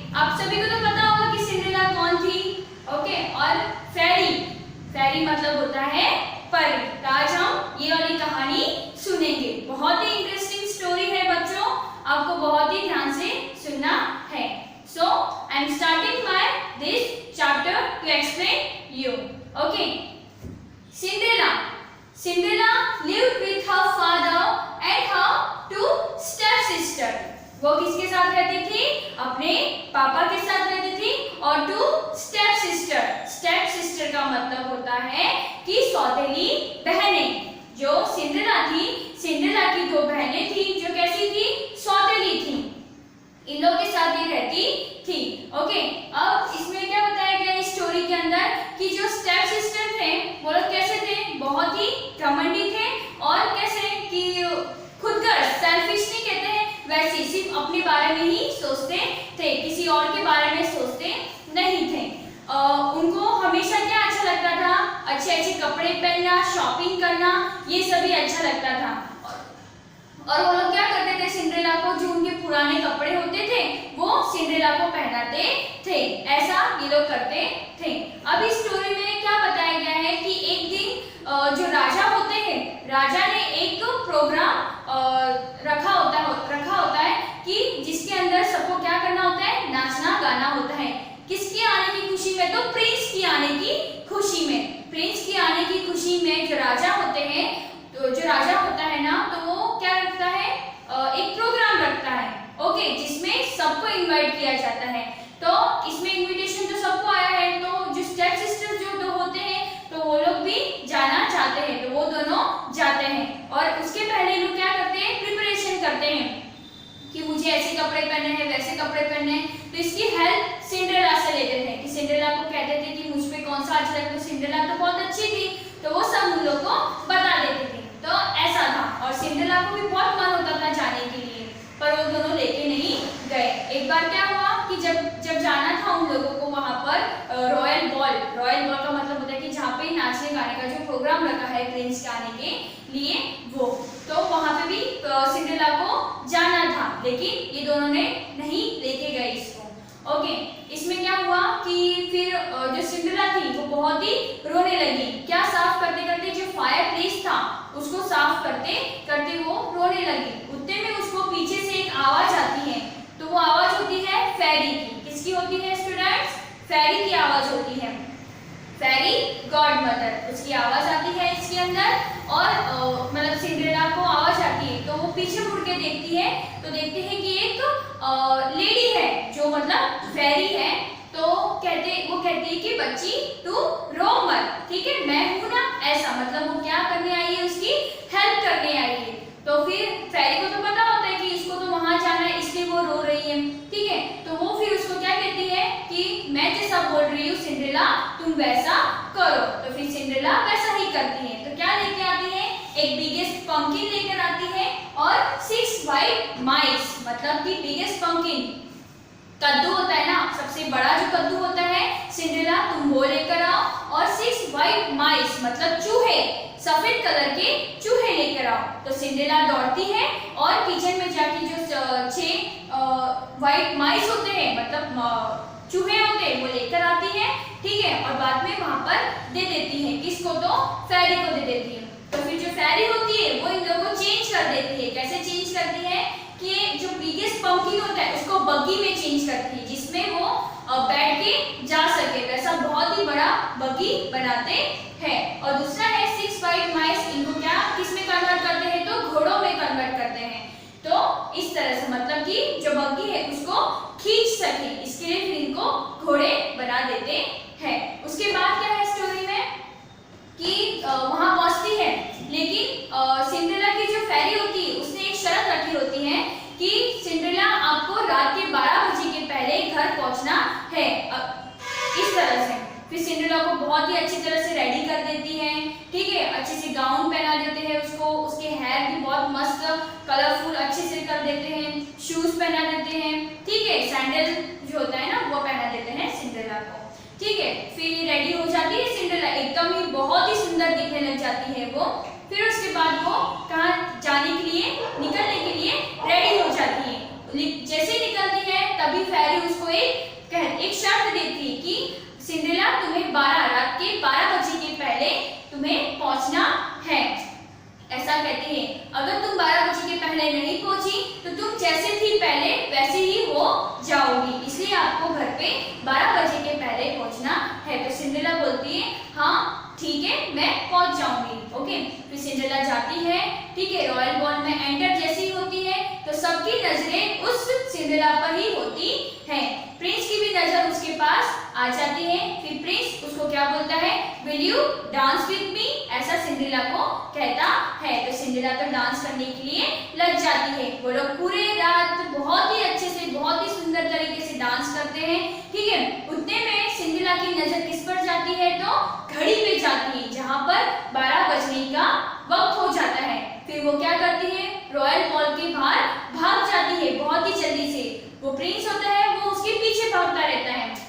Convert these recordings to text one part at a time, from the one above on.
आप सभी को तो पता होगा कि सिंड्रेला कौन थी। ओके, और फेरी, फेरी मतलब होता है परी। तो आज हम ये वाली कहानी सुनेंगे। बहुत ही इंटरेस्टिंग स्टोरी है बच्चों, आपको बहुत ही ध्यान से सुनना है। So I am starting my this chapter to explain you. Okay, Cinderella, Cinderella lived with her father and her two step sister। वो किसके साथ रहती थी? अपने पापा के साथ रहती थी और two step sister. Step sister का मतलब होता है कि सौतेली बहनें। जो सिंड्रेला थी, सिंड्रेला की दो बहनें थी जो कैसी थी? सौतेली थी। इन लोग के साथ ही रहती थी। ओके, अब इसमें क्या बताया गया इस स्टोरी के अंदर कि जो स्टेप सिस्टर थे वो लोग कैसे थे? बहुत ही घमंडी थे और कैसे कि खुदगर्ज, सेल्फिश नहीं कहते हैं वैसे, सिर्फ अपने बारे में ही सोचते थे, किसी और के बारे में सोचते नहीं थे। उनको हमेशा क्या अच्छा लगता था? अच्छे अच्छे कपड़े पहनना, शॉपिंग करना, ये सभी अच्छा लगता था। और वो लोग क्या करते थे? सिंड्रेला को जो उनके पुराने कपड़े होते थे वो सिंड्रेला को पहनाते थे। ऐसा ये लोग करते थे। अब इस स्टोरी में क्या बताया गया है कि एक दिन जो राजा होते हैं, राजा ने एक प्रोग्राम रखा होता है कि जिसके अंदर सबको क्या करना होता है? नाचना गाना होता है। किसके आने की खुशी में? तो प्रिंस की आने की खुशी में। प्रिंस की आने की खुशी में जो राजा होते हैं, तो जो राजा होता है ना, तो वो क्या रखता है? एक प्रोग्राम रखता है। ओके, जिसमें सबको इनवाइट किया जाता है। तो इसमें इनविटेशन तो सबको आया है, तो जो स्टेप सिस्टर जो दो होते हैं तो वो लोग भी जाना चाहते हैं, तो वो दोनों जाते हैं। और उसके पहले लोग क्या करते हैं? प्रिपरेशन करते हैं कि मुझे ऐसे कपड़े पहनने हैं, वैसे कपड़े पहनने हैं। तो इसकी हेल्प सिंड्रेला से लेते थे कि सिंड्रेला को कहते थे कि मुझ पे कौन सा अच्छा लगता है। सिंड्रेला तो बहुत अच्छी थी, तो वो सब उन लोग को बता देते थे। तो ऐसा था, और सिंड्रेला को भी बहुत मन होता था जाने के लिए, पर वो दोनों लेके नहीं गए। एक बार क्या हुआ कि जब जाना था उन लोगों को वहां पर रॉयल बॉल का मतलब होता है कि जहाँ पे नाचने गाने का जो प्रोग्राम रखा है प्रिंस के आने के लिए, वो तो वहां पे भी सिंड्रेला को जाना था, लेकिन ये दोनों ने नहीं लेके गए इसको। ओके, इसमें क्या हुआ कि फिर जो सिंड्रेला थी वो बहुत ही रोने लगी। क्या? साफ करते करते जो फायर प्लेस था उसको साफ करते करते वो रोने लगी। उतने में उसको पीछे से एक आवाज आती है, तो वो आवाज होती है फेरी की। किसकी होती है स्टूडेंट्स? फेरी की आवाज होती है। फेरी गॉड मदर, उसकी आवाज आती है इसके अंदर। और मतलब सिंड्रेला को आवाज आती है तो वो पीछे मुड़ के देखती है, तो देखते हैं कि एक लेडी है जो मतलब फेरी है। तो वो कहती है कि बच्ची तू रो मत, ठीक है, मैं हूं ना। ऐसा मतलब वो क्या करने आई है? उसकी हेल्प करने आई है। तो फिर फेरी को तो पता होता है कि इसको तो वहां जाना है, इसलिए वो रो रही है, ठीक है। तो वो फिर उसको क्या कहती है कि मैं जैसा बोल रही हूँ सिंड्रेला, तुम वैसा करो। तो फिर सिंड्रेला वैसा ही करती है। तो क्या लेके आती है? एक बिगेस्ट पंकिन लेकर आती है और 6 व्हाइट माइस, मतलब कि बिगेस्ट पंकिन कद्दू होता है ना, सबसे बड़ा जो कद्दू होता है, सिंड्रेला तुम वो लेकर आओ। और 6 व्हाइट माइस मतलब चूहे, सफेद कलर के चूहे लेकर आओ। तो सिंड्रेला दौड़ती है और किचन में जाके जो 6 व्हाइट माइस होते हैं, मतलब चूहे होते हैं, वो लेकर आती है, ठीक है। और बाद में वहां पर दे देती है। किसको? तो फेरी को दे देती है। तो फिर जो फेरी होती है वो इन लोगों को चेंज कर देती है। कैसे चेंज करती है? कि जो बिगेस्ट पंकिन होता है उसको बग्गी में चेंज करती है, जिसमें वो बैठ के जा सके, वैसा बहुत ही बड़ा बग्गी बनाते हैं। और दूसरा है 6 व्हाइट माइस, इनको क्या किस में कन्वर्ट करते हैं? तो घोड़ों में कन्वर्ट करते हैं। तो इस तरह से मतलब कि जो बग्गी है उसको खींच सके, इसके लिए फिर इनको घोड़े बना देते हैं। उसके बाद क्या है स्टोरी में कि वहां पहुंचती है, लेकिन सिंड्रेला की जो फेरी होती है उसने एक शर्त रखी होती है कि सिंड्रेला आपको रात के 12 बजे के पहले घर पहुंचना है। इस तरह से फिर सिंड्रेला को बहुत ही अच्छी तरह से रेडी कर देती है, ठीक है। अच्छे से गाउन पहना देते हैं उसको, उसके हेयर भी बहुत मस्त कलरफुल अच्छे से कर देते हैं, शूज पहना देते हैं, ठीक है। सैंडल जो होता है ना वो पहना देते हैं सिंड्रेला को, ठीक है। फिर रेडी हो जाती है सिंड्रेला, एकदम ही बहुत ही सुंदर दिखने लग जाती है वो। फिर उसके बाद वो कहाँ जाने के लिए, निकलने के लिए रेडी हो जाती है। जैसे निकलती है तभी फेरी उसको एक एक शर्त देती है कि सिंड्रेला तुम्हें रात के 12 बजे के पहले तुम्हें पहुंचना है। ऐसा कहती है, अगर तुम 12 बजे के पहले नहीं पहुंची तो तुम जैसे थी पहले वैसे ही हो जाओगी, इसलिए आपको घर पे 12 बजे के पहले पहुंचना है। तो सिंड्रेला बोलती है हाँ ठीक है मैं पहुंच जाऊंगी। ओके, फिर सिंड्रेला जाती है, ठीक है, रॉयल बॉल में एंटर जैसी होती है तो सबकी नजरें उस सिंड्रेला पर ही होती है। प्रिंस की भी नजर उसके पास आ जाती है। फिर प्रिंस उसको क्या बोलता है, will you dance with me, ऐसा सिंड्रेला को कहता है। तो सिंड्रेला तो डांस करने के लिए लग जाती है। वो लोग पूरे रात बहुत ही अच्छे से बहुत ही सुंदर तरीके से डांस करते हैं, ठीक है। उतने में सिंड्रेला की नजर किस पर जाती है, तो घड़ी पे जाती है जहां पर 12 बजने का वक्त हो जाता है। फिर वो क्या करती है, रॉयल बॉल के बाहर भाग जाती है बहुत ही जल्दी से। वो प्रिंस होता है वो उसके पीछे भागता रहता है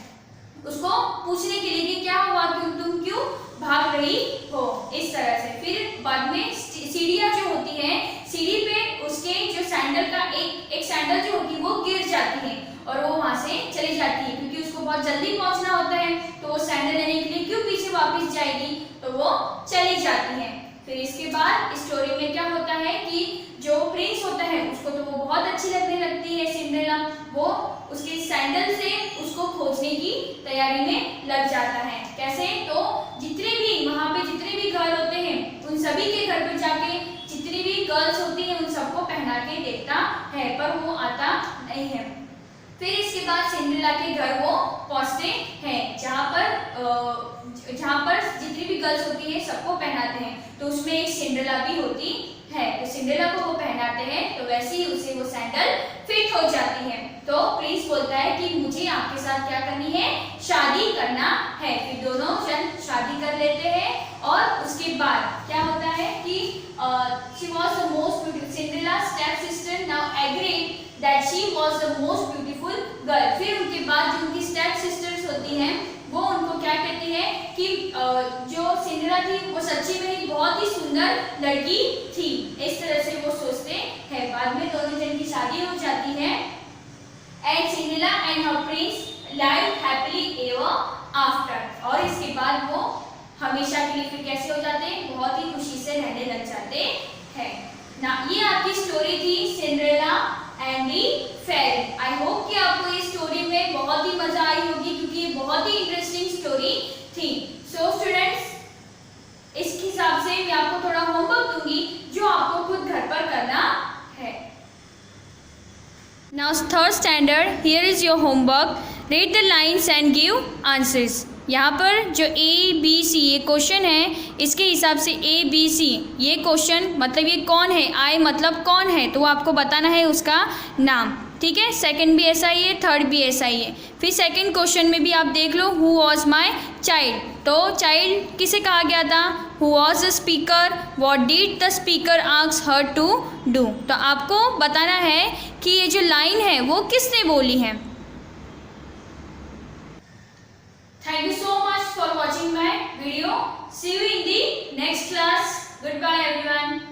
उसको पूछने के लिए कि क्या हुआ, तुम क्यों भाग रही हो, इस तरह से। फिर बाद में सीढ़ियां जो होती है, सीढ़ी पे उसके जो सैंडल का एक सैंडल जो होती है वो गिर जाती है और वो वहां से चली जाती है क्योंकि उसको बहुत जल्दी पहुंचना होता है। तो वो सैंडल लेने के लिए क्यों पीछे वापस जाएगी, तो वो चली जाती है। फिर इसके बाद स्टोरी में क्या होता है कि जो प्रिंस होता है उसको तो वो बहुत अच्छी लगने लगती है सिंड्रेला, वो उसके सैंडल से उसको खोजने की तैयारी में लग जाता है। कैसे, तो जितने भी वहां पे जितने भी गर्ल होते हैं उन सभी के घर पे जाके जितनी भी गर्ल्स होती हैं उन सबको पहना के देखता है, पर वो आता नहीं है। फिर इसके बाद सिंड्रेला के घर वो पहुंचते हैं जहाँ पर जितनी भी गर्ल्स होती है सबको पहनाते हैं। तो उसमें एक सिंड्रेला भी होती है, तो सिंड्रेला को वो पहनाते हैं तो वैसे ही उसे वो सैंडल फिट हो जाती है। तो प्रिंस बोलता है कि मुझे आपके साथ क्या करनी है, शादी करना है। फिर दोनों जन शादी कर लेते हैं और उसके बाद क्या होता है कि she was the most beautiful, Cinderella's stepsister now agreed that she was the most beautiful girl। फिर उनके बाद जो उनकी स्टेप सिस्टर्स होती हैं वो उनको क्या कहती है कि जो सिंड्रेला थी वो सच्ची में ही बहुत ही सुंदर लड़की थी, इस तरह से वो सोचते हैं। बाद में दोनों जन की शादी हो जाती है and Cinderella and her Prince live happily ever after. और इसके बाद वो हमेशा के लिए फिर कैसे हो जाते हैं, बहुत ही खुशी से रहने लग जाते हैं ना। ये आपकी स्टोरी थी Cinderella and the fairy. I hope कि आपको ये स्टोरी में बहुत ही मजा आई होगी क्योंकि ये बहुत ही इंटरेस्टिंग स्टोरी थी। सो स्टूडेंट्स, इस हिसाब से मैं आपको थोड़ा होमवर्क दूंगी जो आपको खुद घर पर करना है। Now third standard, here is your homework. Read the lines and give answers. यहाँ पर जो A B C ये क्वेश्चन है, इसके हिसाब से A B C ये क्वेश्चन मतलब ये कौन है, I मतलब कौन है, तो वो आपको बताना है उसका नाम, ठीक है। सेकंड भी ऐसा ही है, थर्ड भी ऐसा ही है। फिर सेकंड क्वेश्चन में भी आप देख लो, हु वॉज माई चाइल्ड, तो चाइल्ड किसे कहा गया था, who was the speaker, what did the speaker ask her to do. तो आपको बताना है कि ये जो लाइन है वो किसने बोली है। Thank you so much for watching my video. See you in the next class. Goodbye everyone.